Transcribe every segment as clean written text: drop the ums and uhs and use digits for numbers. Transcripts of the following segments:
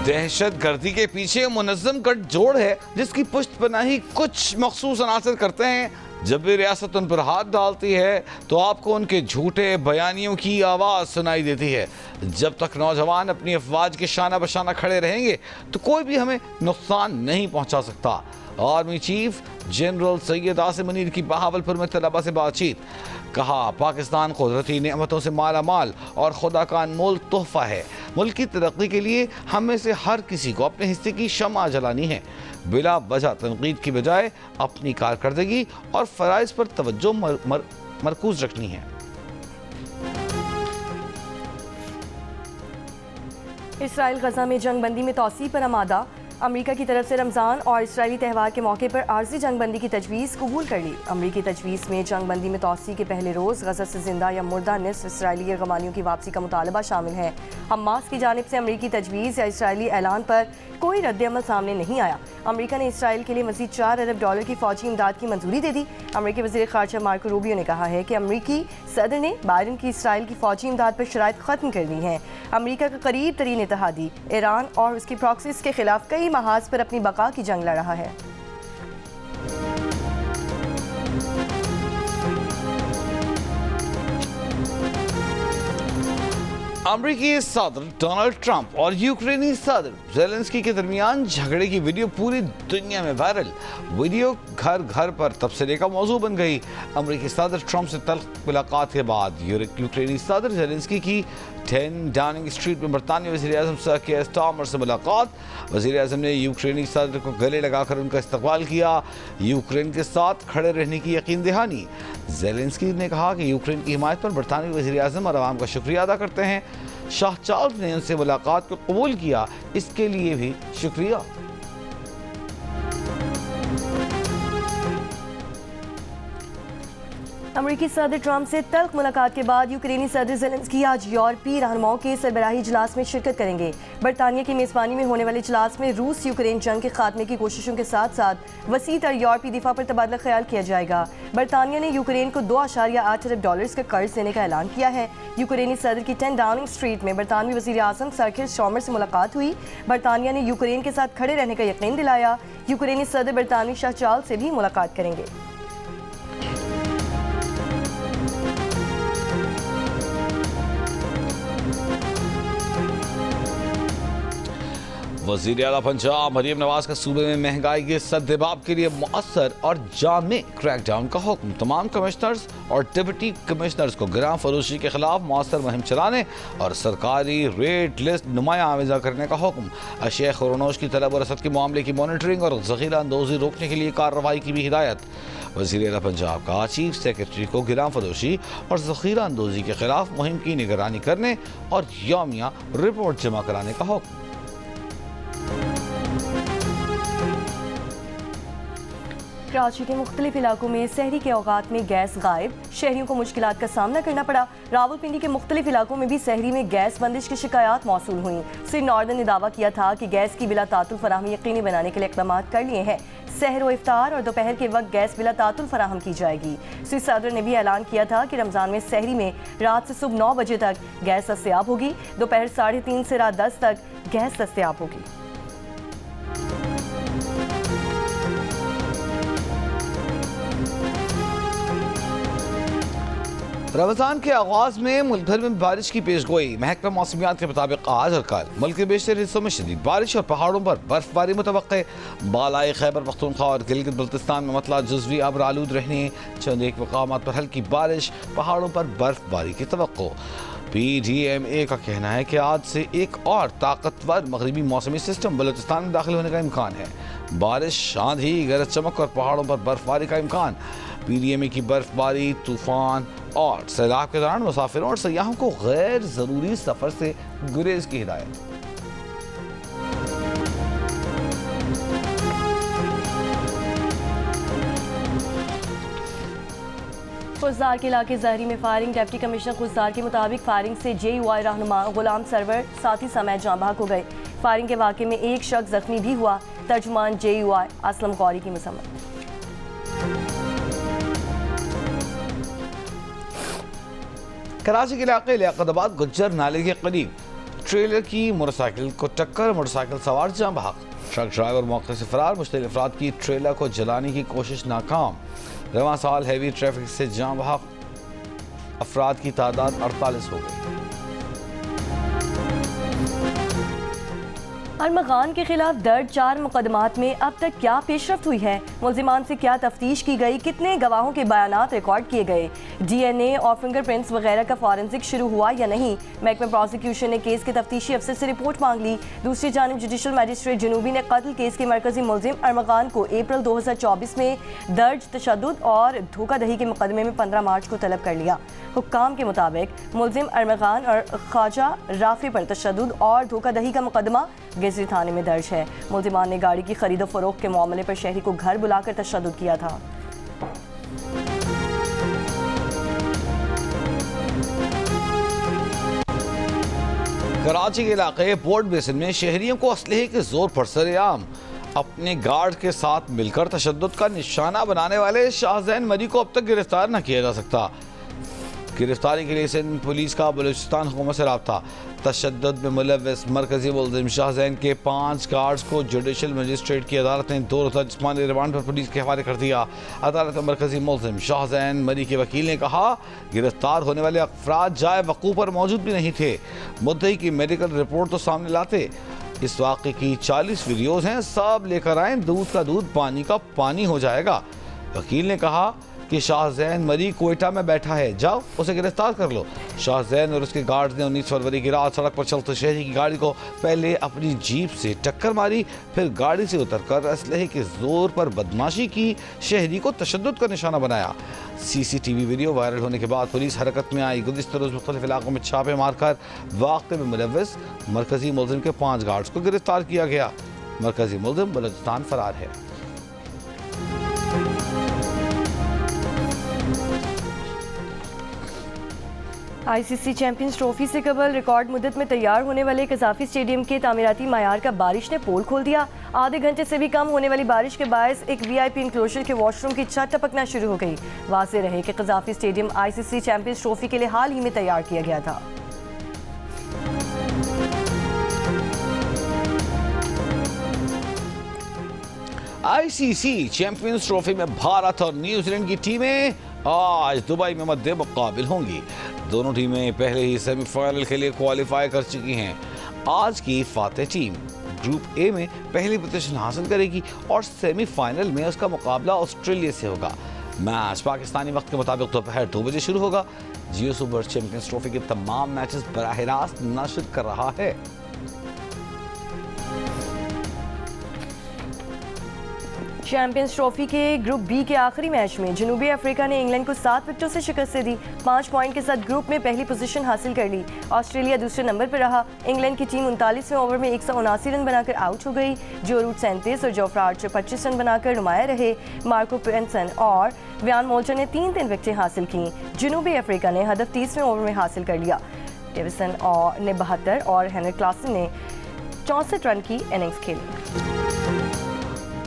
दहशत गर्दी के पीछे मुनज़्ज़म गठजोड़ है जिसकी पुष्टपनाही कुछ मखसूस अनासर करते हैं। जब भी रियासत उन पर हाथ डालती है तो आपको उनके झूठे बयानियों की आवाज़ सुनाई देती है। जब तक नौजवान अपनी अफवाज के शाना बशाना खड़े रहेंगे तो कोई भी हमें नुकसान नहीं पहुंचा सकता। Army chief general Syed Asim Munir की बहावलपुर में तलबा से बातचीत। कहा, पाकिस्तान कुदरती नेमतों से माला माल और खुदा का अनमोल तोहफा है। मुल्क की तरक्की के लिए हम में से हर किसी को अपने हिस्से की शम्मा जलानी है। बिला वजह तनकीद की बजाय अपनी कारकर्दगी और फ़राइज़ पर तवज्जो मरकूज रखनी है। इसराइल गजा में जंगबंदी में तौसीह पर आमादा। अमरीका की तरफ से रमज़ान और इसराइली त्यौहार के मौके पर आर्जी जंगबंदी की तजवीज़ कबूल कर ली। अमरीकी तजवीज़ में जंगबंदी में तौसीह के पहले रोज़ गजा से जिंदा या मुर्दा निस्फ इसराइली यरगमानियों की वापसी का मुतालबा शामिल है। हमास की जानिब से अमरीकी तजवीज़ या इसराइली ऐलान पर कोई रद्द-ए-अमल सामने नहीं आया। अमरीका ने इसराइल के लिए मज़ीद $4 अरब की फ़ौजी इमदाद की मंजूरी दे दी। अमरीकी वज़ीर ख़ारजा मार्को रूबियो ने कहा है कि अमरीकी सदर ने बाइडन की इसराइल की फ़ौजी इमदाद पर शराइत ख़त्म कर दी हैं। अमरीका का करीब तरीन इत्तेहादी ईरान और उसकी प्रॉक्सीज़ के खिलाफ कई महाज पर अपनी बका की जंग लड़ रहा है। अमरीकी सदर डोनाल्ड ट्रंप और यूक्रेनी सदर ज़ेलेंस्की के दरमियान झगड़े की वीडियो पूरी दुनिया में वायरल। वीडियो घर घर पर तबसरे का मौजू बन गई। अमरीकी सदर ट्रंप से तल्ख मुलाकात के बाद यूक्रेनी सदर ज़ेलेंस्की की 10 डाउनिंग स्ट्रीट में बरतानिया वज़ीर-ए-आज़म सर केयर स्टारमर से मुलाकात। वज़ीर-ए-आज़म ने यूक्रेनी सदर को गले लगाकर उनका इस्तकबाल किया। यूक्रेन के साथ खड़े रहने की यकीन दहानी। ज़ेलेंस्की ने कहा कि यूक्रेन की हिमायत पर बरतानवी वज़ीर-ए-आज़म और आवाम का शुक्रिया अदा करते हैं। शाह चार्ल्स ने उनसे मुलाकात को कबूल किया, इसके लिए भी शुक्रिया। अमरीकी सदर ट्रंप से तल्ख मुलाकात के बाद यूक्रेनी सदर ज़ेलेंस्की आज यूरोपीय रहनुमाओं के सरबराही इजलास में शिरकत करेंगे। बरतानिया की मेज़बानी में होने वाले इजलास में रूस यूक्रेन जंग के खात्मे की कोशिशों के साथ साथ वसीत और यूरोपीय दिफा पर तबादला ख्याल किया जाएगा। बरतानिया ने यूक्रेन को $2.8 अरब का कर्ज देने का ऐलान किया है। यूक्रेनी सदर की 10 डाउनिंग स्ट्रीट में बरतानवी वज़ीर-ए-आज़म सर केयर स्टारमर से मुलाकात हुई। बरतानिया ने यूक्रेन के साथ खड़े रहने का यकीन दिलाया। यूक्रेनी सदर बरतानवी शाह चार्ल्स से भी मुलाकात करेंगे। वज़ीर आला पंजाब मरीम नवाज का सूबे में महंगाई के सद्देबाब के लिए मुअस्सर और जामे क्रैकडाउन का हुक्म। तमाम कमिश्नर्स और डिप्टी कमिश्नर्स को गिरां फरोशी के खिलाफ मुअस्सर मुहिम चलाने और सरकारी रेट लिस्ट नुमाया आवेजा करने का हुक्म। अशिया खुरनोश की तलब और रसद के मामले की मॉनिटरिंग और ज़ख़ीरा अंदोज़ी रोकने के लिए कार्रवाई की भी हिदायत। वज़ीर आला पंजाब का चीफ सेक्रेटरी को गिरां फरोशी और ज़ख़ीरा अंदोज़ी के खिलाफ मुहिम की निगरानी करने और यौमिया रिपोर्ट जमा कराने का हुक्म। कराची के मुख्तलिफ इलाकों में सहरी के औकात में गैस गायब, शहरियों को मुश्किलात का सामना करना पड़ा। रावलपिंडी के मुख्तलिफ इलाकों में भी सहरी में गैस बंदिश की शिकायत मौसूल हुई। सिर नॉर्दर्न ने दावा किया था कि गैस की बिला तातुल फराहमी यकीनी बनाने के लिए इक़दाम कर लिए हैं। सहर व इफ्तार और दोपहर के वक्त गैस बिला तातुल फराहम की जाएगी। सिर सदर ने भी ऐलान किया था कि रमज़ान में सहरी में रात से सुबह 9 बजे तक गैस दस्तयाब होगी, दोपहर 3:30 से रात 10 तक गैस दस्तयाब होगी। रमज़ान के आगाज़ में मुल्क भर में बारिश की पेशगोई। महकमा मौसमियात के मुताबिक आज और कल मुल्क के बेशतर हिस्सों में शदीद बारिश और पहाड़ों पर बर्फबारी मुतवक्के। बालाई खैबर पख्तूनख्वा और गिलगित बल्तिस्तान में मतला जुज़वी अब्र आलूद रहने, चंद एक मकामात पर हल्की बारिश, पहाड़ों पर बर्फबारी की तवक्को। PDMA का कहना है कि आज से एक और ताकतवर मगरबी मौसमी सिस्टम बलूचिस्तान में दाखिल होने का इम्कान है। बारिश, आंधी, गरज चमक और पहाड़ों पर बर्फबारी का इम्कान। PDMA की बर्फबारी, तूफान और सैलाब के दौरान मुसाफिरों और सयाहों को गैर ज़रूरी सफ़र से गुरेज की हिदायत। खुजदार के इलाके जहरी में फायरिंग। डिप्टी कमिश्नर खुजदार के मुताबिक फायरिंग से JUI रहनुमा गुलाम सरवर साथी समेत जाँ बहक हो गए। फायरिंग के वाक़े में एक शख्स जख्मी भी हुआ। तर्जुमान JUI असलम कौरी की मसम्मत। कराची के इलाके लियाकताबाद गुज्जर नाले के करीब ट्रेलर की मोटरसाइकिल को टक्कर, मोटरसाइकिल सवार जाम बहक। ट्रक ड्राइवर मौके से फरार, मुश्तलिल अफराद की ट्रेलर को जलाने की कोशिश नाकाम। रवां साल हैवी ट्रैफिक से जाम बहक, अफराद की तादाद 48 हो गई। अरमगान के खिलाफ दर्ज 4 मुकदमात में अब तक क्या पेशरफ्त हुई है? मुल्जिमान से क्या तफ्तीश की गई? कितने गवाहों के बयानात रिकॉर्ड किए गए? DNA और फिंगरप्रिंट्स वगैरह का फॉरेंसिक शुरू हुआ या नहीं? महकमा प्रोसिक्यूशन ने केस के तफ्तीशी अफसर से रिपोर्ट मांग ली। दूसरी जानिब जुडिशल मजिस्ट्रेट जनूबी ने कत्ल केस के मरकजी मुलजिम अरमगान को अप्रैल 2024 में दर्ज तशद्दुद और धोखाधड़ी के मुकदमे में 15 मार्च को तलब कर लिया। हुक्काम के मुताबिक मुलजिम अरमगान और ख्वाजा राफी पर तशद्दुद और धोखाधड़ी का मुकदमा गेजरी थाने में दर्ज है। मुलजिमान ने गाड़ी की खरीदो फरोख्त के मामले पर शहरी को घर बुलाकर तशद्दुद किया था। कराची के इलाके पोर्ट बेसिन में शहरियों को असलहे के जोर पर सरेआम अपने गार्ड के साथ मिलकर तशद्दुद का निशाना बनाने वाले शाहजैन मरी को अब तक गिरफ्तार न किया जा सकता। गिरफ्तारी के लिए सिंध पुलिस का बलूचिस्तान हुकूमत से राब्ता। तशद्दुद में मुलव्वस मरकजी मुलजिम शाहजैन के 5 गार्ड्स को जुडिशल मजिस्ट्रेट की अदालत ने 2 रोज़ा जिस्मानी रिमांड पर पुलिस के हवाले कर दिया। अदालत में मरकजी मुलजिम शाहजैन मरी के वकील ने कहा, गिरफ्तार होने वाले अफराद जाए वक़ूफ़ पर मौजूद भी नहीं थे। मुद्दई की मेडिकल रिपोर्ट तो सामने लाते। इस वाक़े की 40 वीडियोज़ हैं, सब लेकर आएँ, दूध का दूध पानी का पानी हो जाएगा। वकील ने कहा कि शाहजैन मरी कोयटा में बैठा है, जाओ उसे गिरफ्तार कर लो। शाहजैन और उसके गार्ड ने 19 फरवरी की रात सड़क पर चलते शहरी की गाड़ी को पहले अपनी जीप से टक्कर मारी, फिर गाड़ी से उतरकर असलहे के जोर पर बदमाशी की, शहरी को तशद्दुद का निशाना बनाया। CCTV वीडियो वायरल होने के बाद पुलिस हरकत में आई। गुज़िश्ता रोज़ मुख्तलिफ इलाकों में छापे मारकर वाक़े में मुलव्वस मरकजी मुलजिम के 5 गार्ड्स को गिरफ्तार किया गया। मरकजी मुलजिम बलूचिस्तान फरार है। ICC चैंपियंस ट्रॉफी से कबल रिकॉर्ड मुद्दत में तैयार होने वाले कज़ाफ़ी स्टेडियम के तामीराती मायार का बारिश ने पोल खोल दिया। आधे घंटे से भी कम होने वाली बारिश के बायस एक VIP इंक्लोजर के वॉशरूम की छत टपकना शुरू हो गई। वाज़ेह रहे कि कज़ाफ़ी स्टेडियम ICC चैंपियंस ट्रॉफी के लिए हाल ही में तैयार किया गया था। ICC चैंपियंस ट्रॉफी में भारत और न्यूजीलैंड की टीमें आज दुबई में मद्दे मुकाबिल होंगी। दोनों टीमें पहले ही सेमीफाइनल के लिए क्वालिफाई कर चुकी हैं। आज की फातेह टीम ग्रुप ए में पहली पोजीशन हासिल करेगी और सेमीफाइनल में उसका मुकाबला ऑस्ट्रेलिया से होगा। मैच पाकिस्तानी वक्त के मुताबिक दोपहर 2 बजे शुरू होगा। जियो सुपर चैंपियंस ट्रॉफी के तमाम मैचेस बराह रास्त नशर कर रहा है। चैंपियंस ट्रॉफी के ग्रुप बी के आखिरी मैच में जनूबी अफ्रीका ने इंग्लैंड को 7 विकेटों से शिकस्त दे दी। 5 पॉइंट के साथ ग्रुप में पहली पोजीशन हासिल कर ली। ऑस्ट्रेलिया दूसरे नंबर पर रहा। इंग्लैंड की टीम 39वें ओवर में 179 रन बनाकर आउट हो गई। जो रूट 37 और जोफ्रा आर्चर 25 रन बनाकर नुमाया रहे। मार्को पेंसन और व्यान मोल्टर ने 3 विकेटें हासिल की। जनूबी अफ्रीका ने हदफ 30वें ओवर में हासिल कर लिया। डेविसन ने 72 और हेनरी क्लासन ने 64 रन की इनिंग्स खेली।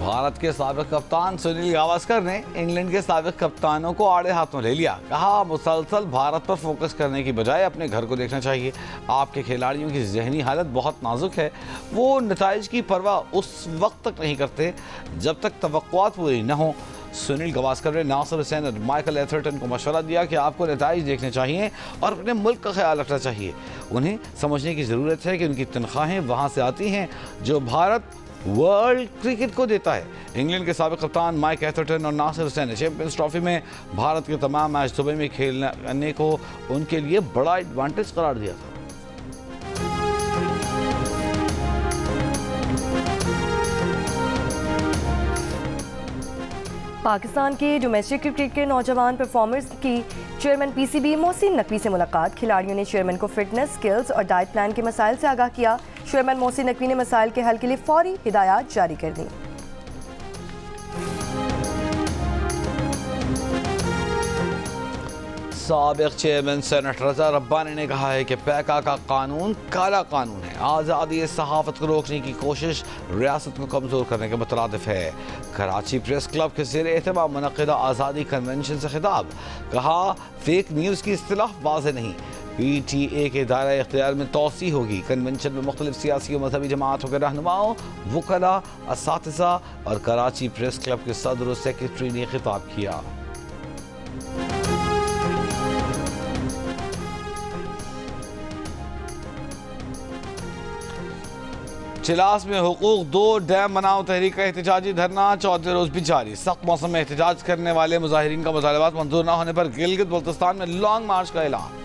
भारत के साबिक कप्तान सुनील गावस्कर ने इंग्लैंड के साबिक कप्तानों को आड़े हाथों ले लिया। कहा, मुसलसल भारत पर फोकस करने की बजाय अपने घर को देखना चाहिए। आपके खिलाड़ियों की जहनी हालत बहुत नाजुक है। वो नताइज की परवाह उस वक्त तक नहीं करते जब तक तवक्कुआत पूरी न हो। सुनील गावस्कर ने नासिर हुसैन और माइकल एथरटन को मशवरा दिया कि आपको नताइज देखने चाहिए और अपने मुल्क का ख्याल रखना चाहिए। उन्हें समझने की ज़रूरत है कि उनकी तनख्वाहें वहाँ से आती हैं जो भारत वर्ल्ड क्रिकेट को देता है। इंग्लैंड के साबिक कप्तान माइक एथरटन और नासिर हुसैन ने चैंपियंस ट्रॉफी में भारत के तमाम मैच दुबई में खेलने को उनके लिए बड़ा एडवांटेज करार दिया था। पाकिस्तान के डोमेस्टिक क्रिकेट के नौजवान परफॉर्मर्स की चेयरमैन PCB मोहसिन नकवी से मुलाकात। खिलाड़ियों ने चेयरमैन को फिटनेस, स्किल्स और डाइट प्लान के मसाइल से आगाह किया। चेयरमैन मोहसिन नकवी ने मसाइल के हल के लिए फौरी हिदायत जारी कर दी। साबिक चेयरमैन सेनेटर रजा रब्बानी ने कहा है कि पैका का कानून काला कानून है। आज़ादी सहाफ़त को रोकने की कोशिश रियासत को कमज़ोर करने के मुतरादिफ है। कराची प्रेस क्लब के ज़ेर एहतमाम मुनक़िदा आज़ादी कन्वेंशन से खिताब। कहा, फेक न्यूज़ की इस्तिलाह वाज़ेह नहीं। PTA के दायरा इख्तियार में तोसी होगी। कन्वेंशन में मुख्तलिफ सियासी और मजहबी जमातों के रहनुमाओं, वकला, असातिज़ा और कराची प्रेस क्लब के सदर और सेक्रेटरी ने खिताब किया। चिलास में हुकूक दो डैम बनाओ तहरीक का एहतजाजी धरना चौथे रोज भी जारी। सख्त मौसम में एहतजाज करने वाले मुजाहिरीन का मुतालबात मंजूर न होने पर गिलगित बल्तिस्तान में लॉन्ग मार्च का ऐलान।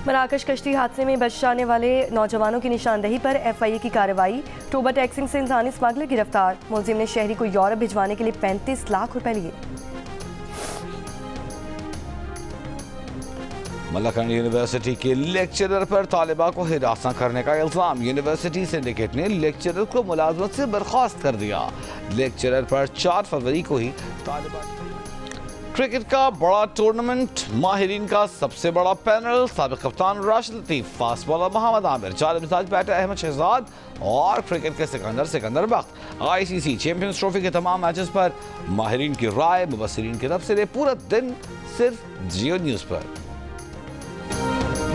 मराकश कश्ती हादसे में बच जाने वाले नौजवानों की निशानदही पर FIA की कार्रवाई। टोबा टैक्सिंग से इंसानी स्मगलर गिरफ्तार। मुलजिम ने शहरी को यूरोप भिजवाने के लिए 35 लाख रुपए लिए। मल्लाखंड यूनिवर्सिटी के लेक्चरर पर तालिबा को हिरासत करने का इल्जाम। यूनिवर्सिटी सिंडिकेट ने लेक्चरर को मुलाजमत से बर्खास्त कर दिया। लेक्चरर पर 4 फरवरी को ही तालिबा। क्रिकेट का बड़ा टूर्नामेंट, माहिरीन का सबसे बड़ा पैनल, साबिक कप्तान राशिद लतीफ, फास्ट बॉलर मोहम्मद आमिर, जालिम मिजाज बैटर अहमद शहजाद और क्रिकेट के सिकंदर बख्त। ICC चैंपियंस ट्रॉफी के तमाम मैचेस पर माहिरीन की राय मुबस्सिरीन की तरफ से पूरा दिन सिर्फ जियो न्यूज पर।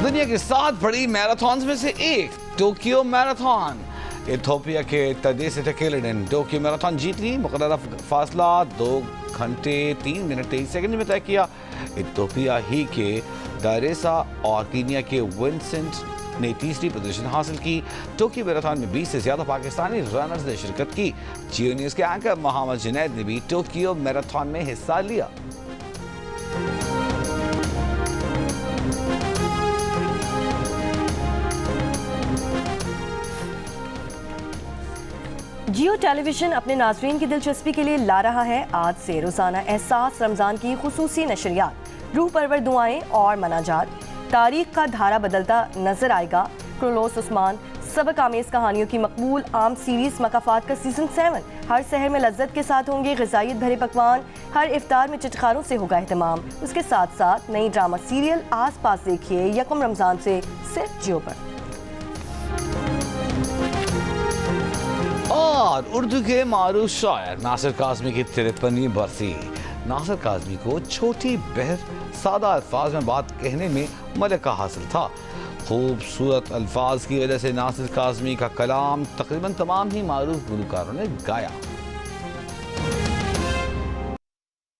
दुनिया की 7 बड़ी मैराथन में से एक टोक्यो मैराथन। इथियोपिया के तदेस टेकेलेडन टोक्यो मैराथन जीत ली। मुकर्ररा फासला 2 घंटे 3 मिनट 23 सेकंड में तय किया। इथियोपिया ही के दारेसा और कीनिया के विंसेंट ने तीसरी पोजीशन हासिल की। टोक्यो मैराथन में 20 से ज्यादा पाकिस्तानी रनर्स ने शिरकत की। जियो न्यूज के एंकर मोहम्मद जुनैद ने भी टोक्यो मैराथन में हिस्सा लिया। जियो टेलीविजन अपने नाज़रीन की दिलचस्पी के लिए ला रहा है आज से रोज़ाना एहसास रमज़ान की खुसूसी नशरियात, रूह परवर दुआएं और मनाजात। तारीख का धारा बदलता नजर आएगा। क्रोलोस उस्मान सबक आमेज कहानियों की मकबूल आम सीरीज मकाफात का सीजन 7 हर सहर में लज्जत के साथ होंगे ग़िज़ाइयत भरे पकवान। हर इफ्तार में चिटखारों से होगा एहतमाम। उसके साथ साथ नई ड्रामा सीरियल आस पास देखिए यकम रमज़ान से सिर्फ जियो पर। और उर्दू के मारूफ शायर नासिर काज़मी की 53वीं बरसी। नासिर काज़मी को छोटी बहर सादा अल्फाज में बात कहने में मलका हासिल था। खूबसूरत अल्फाज की वजह से नासिर काज़मी का कलाम तकरीबन तमाम ही मारूफ गुलकारों ने गाया।